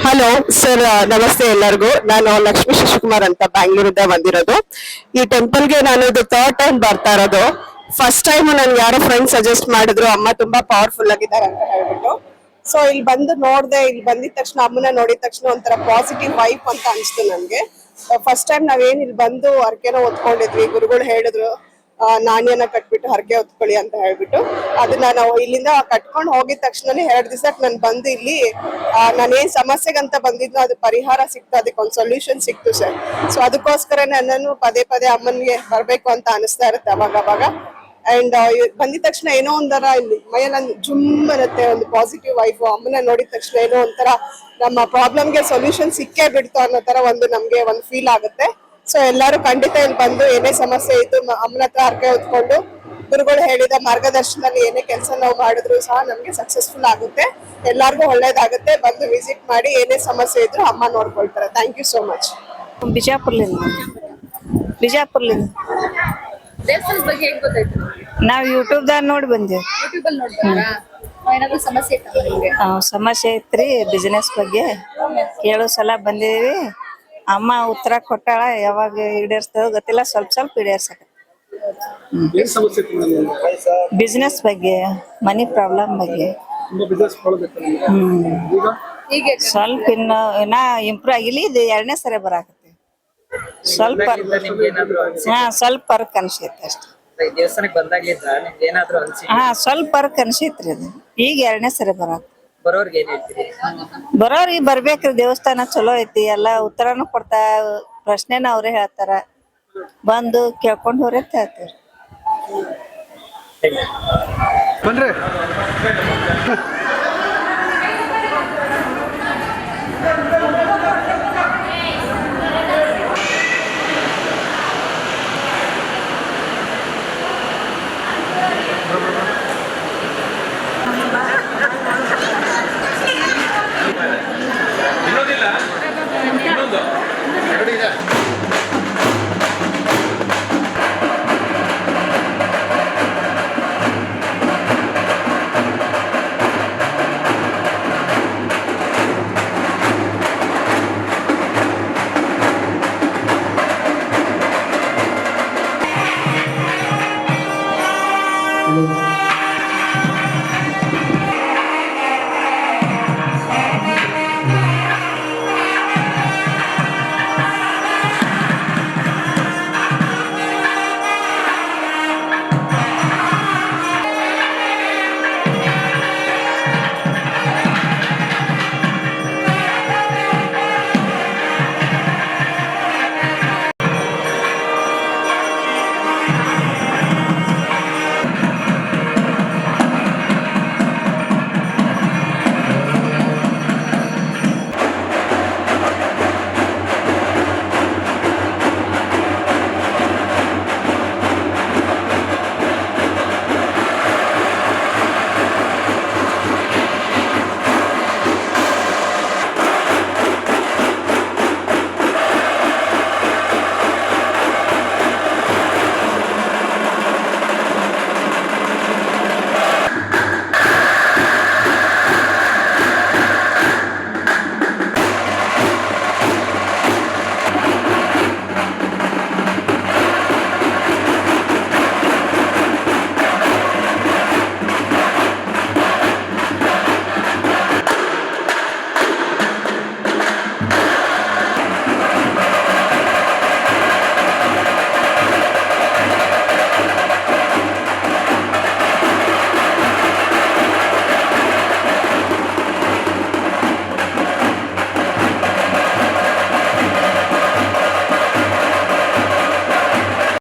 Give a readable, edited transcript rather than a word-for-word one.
Hello sir, ನಮಸ್ತೆ ಎಲ್ಲರಿಗೂ. ನಾನು ಲಕ್ಷ್ಮೀ ಶಶಿಕುಮಾರ್ ಅಂತ ಬ್ಯಾಂಗ್ಳೂರಿಂದ ಬಂದಿರೋದು. ಈ ಟೆಂಪಲ್ಗೆ ನಾನು ಇದು ಥರ್ಡ್ ಟೈಮ್ ಬರ್ತಾ ಇರೋದು. ಫಸ್ಟ್ ಟೈಮ್ ನನ್ಗೆ ಯಾರೋ ಫ್ರೆಂಡ್ ಸಜೆಸ್ಟ್ ಮಾಡಿದ್ರು, ಅಮ್ಮ ತುಂಬಾ ಪವರ್ಫುಲ್ ಆಗಿದ್ದಾರೆ ಅಂತ ಹೇಳ್ಬಿಟ್ಟು. ಸೊ ಇಲ್ಲಿ ಬಂದು ನೋಡ್ದೆ, ಇಲ್ಲಿ ಬಂದಿದ ತಕ್ಷಣ ಅಮ್ಮನ ನೋಡಿದ ತಕ್ಷಣ ಒಂಥರ ಪಾಸಿಟಿವ್ ವೈಬ್ ಅಂತ ಅನಿಸ್ತು ನನ್ಗೆ. ಫಸ್ಟ್ ಟೈಮ್ ನಾವೇನ್ ಇಲ್ಲಿ ಬಂದು ಹರಕೆನ ಹೊತ್ಕೊಂಡಿದ್ವಿ, ಗುರುಗಳು ಹೇಳಿದ್ರು ನಾಣ್ಯನ ಕಟ್ಬಿಟ್ಟು ಹರಕೆ ಹೊತ್ಕೊಳ್ಳಿ ಅಂತ ಹೇಳ್ಬಿಟ್ಟು. ಅದನ್ನ ನಾವು ಇಲ್ಲಿಂದ ಕಟ್ಕೊಂಡು ಹೋಗಿದ ತಕ್ಷಣನೇ 2 ದಿವಸಕ್ಕೆ ನಾನು ಬಂದು ಇಲ್ಲಿ ನಾನೇನ್ ಸಮಸ್ಯೆಗಂತ ಬಂದಿದ್ನೋ ಅದು ಪರಿಹಾರ ಸಿಕ್ತು, ಅದಕ್ಕೆ ಒಂದು ಸೊಲ್ಯೂಷನ್ ಸಿಕ್ತು ಸರ್. ಸೊ ಅದಕ್ಕೋಸ್ಕರ ನನ್ನನ್ನು ಪದೇ ಪದೇ ಅಮ್ಮನಿಗೆ ಬರ್ಬೇಕು ಅಂತ ಅನಿಸ್ತಾ ಇರುತ್ತೆ ಅವಾಗ. ಅಂಡ್ ಬಂದಿದ ತಕ್ಷಣ ಏನೋ ಒಂಥರ ಇಲ್ಲಿ ಮೈಯಲ್ಲಿ ಜುಮ್ ಬರುತ್ತೆ, ಒಂದು ಪಾಸಿಟಿವ್ ವೈಫ್. ಅಮ್ಮನ ನೋಡಿದ ತಕ್ಷಣ ಏನೋ ಒಂಥರ ನಮ್ಮ ಪ್ರಾಬ್ಲಮ್ಗೆ ಸೊಲ್ಯೂಷನ್ ಸಿಕ್ಕೇ ಬಿಡ್ತು ಅನ್ನೋ ತರ ನಮ್ಗೆ ಒಂದು ಫೀಲ್ ಆಗುತ್ತೆ. ಸೊ ಎಲ್ಲರೂ ಖಂಡಿತ ಇಲ್ಲಿ ಬಂದು ಏನೇ ಸಮಸ್ಯೆ ಇದ್ದು ಅಮ್ಮನ ಹತ್ರ ಹರಕೆ ಹೊತ್ಕೊಂಡು ಗುರುಗಳು ಹೇಳಿದ ಮಾರ್ಗದರ್ಶನದಲ್ಲಿ ಏನೇ ಕೆಲಸ ನಾವು ಮಾಡಿದ್ರು ಸಹ ನಮ್ಗೆ ಸಕ್ಸಸ್ಫುಲ್ ಆಗುತ್ತೆ, ಎಲ್ಲಾರ್ಗು ಒಳ್ಳೇದಾಗುತ್ತೆ. ಬಂದು ವಿಸಿಟ್ ಮಾಡಿ ಏನೇ ಸಮಸ್ಯೆ ಇದ್ರು ಅಮ್ಮ ನೋಡ್ಕೊಳ್ತಾರೆ. Thank you so much. ಬಿಜಾಪುರ್ಲಿಂದ ದೇವಸ್ಥಾನದ ಬಗ್ಗೆ ಹೇಗೆ ಗೊತ್ತಾಯ್ತು? ನಾವ್ ಯೂಟ್ಯೂಬ್ ದಾಗ ನೋಡಿ ಬಂದೇವಿ. ಯೂಟ್ಯೂಬ್ ಅಲ್ಲಿ ನೋಡ್ತಾರಾ? ಏನಾದ್ರು ಸಮಸ್ಯೆ ಇತ್ತ ನಿಮ್ಗೆ? ಸಮಸ್ಯೆ ಐತ್ರಿ, ಬಿಸಿನೆಸ್ ಬಗ್ಗೆ ಕೇಳೋ ಸಲ ಬಂದಿದೀವಿ. ಅಮ್ಮ ಉತ್ತರ ಕೊಟ್ಟಾಳ, ಯಾವಾಗ ಈಡೇರ್ತದ ಗೊತ್ತಿಲ್ಲ, ಸ್ವಲ್ಪ ಈಡೇರ್ಸಕ. ಬಿಸಿನೆಸ್ ಬಗ್ಗೆ, ಮನಿ ಪ್ರಾಬ್ಲಮ್ ಬಗ್ಗೆ ಹೀಗೆ ಸ್ವಲ್ಪ ಇನ್ನ ಇಂಪ್ರೂವ್ ಆಗಿಲ್ಲ. ಇದು 2ನೇ ಸರಿ ಬರಾಕತ್ತಿ. ಸ್ವಲ್ಪ ಸ್ವಲ್ಪ ಫರ್ಕ್ ಅನ್ಸೈತಿ ಅಷ್ಟೇ. ದೇವಸ್ಥಾನಕ್ಕೆ ಬಂದಾಗ್ಲಿಂದ ನಿಮ್ಗೆ ಏನಾದ್ರು ಅನ್ಸಿ? ಸ್ವಲ್ಪ ಫರ್ಕ್ ಅನ್ಸೈತ್ರಿ. ಅದು ಈಗ 2ನೇ ಸರಿ ಬರಾಕ. ಬರೋರ್ಗೆ ಏನ್ ಹೇಳ್ತೀರಿ? ಬರೋರಿಗೆ ಬರ್ಬೇಕ್ರಿ, ದೇವಸ್ಥಾನ ಚಲೋ ಐತಿ, ಎಲ್ಲಾ ಉತ್ತರನು ಕೊಡ್ತಾ, ಪ್ರಶ್ನೆನ ಅವ್ರೇ ಹೇಳ್ತಾರ, ಬಂದು ಕೇಳ್ಕೊಂಡ್ ಹೋಗ್ರಿ ಅಂತ ಹೇಳ್ತೀವ್ರಿ. ಬನ್ರಿ.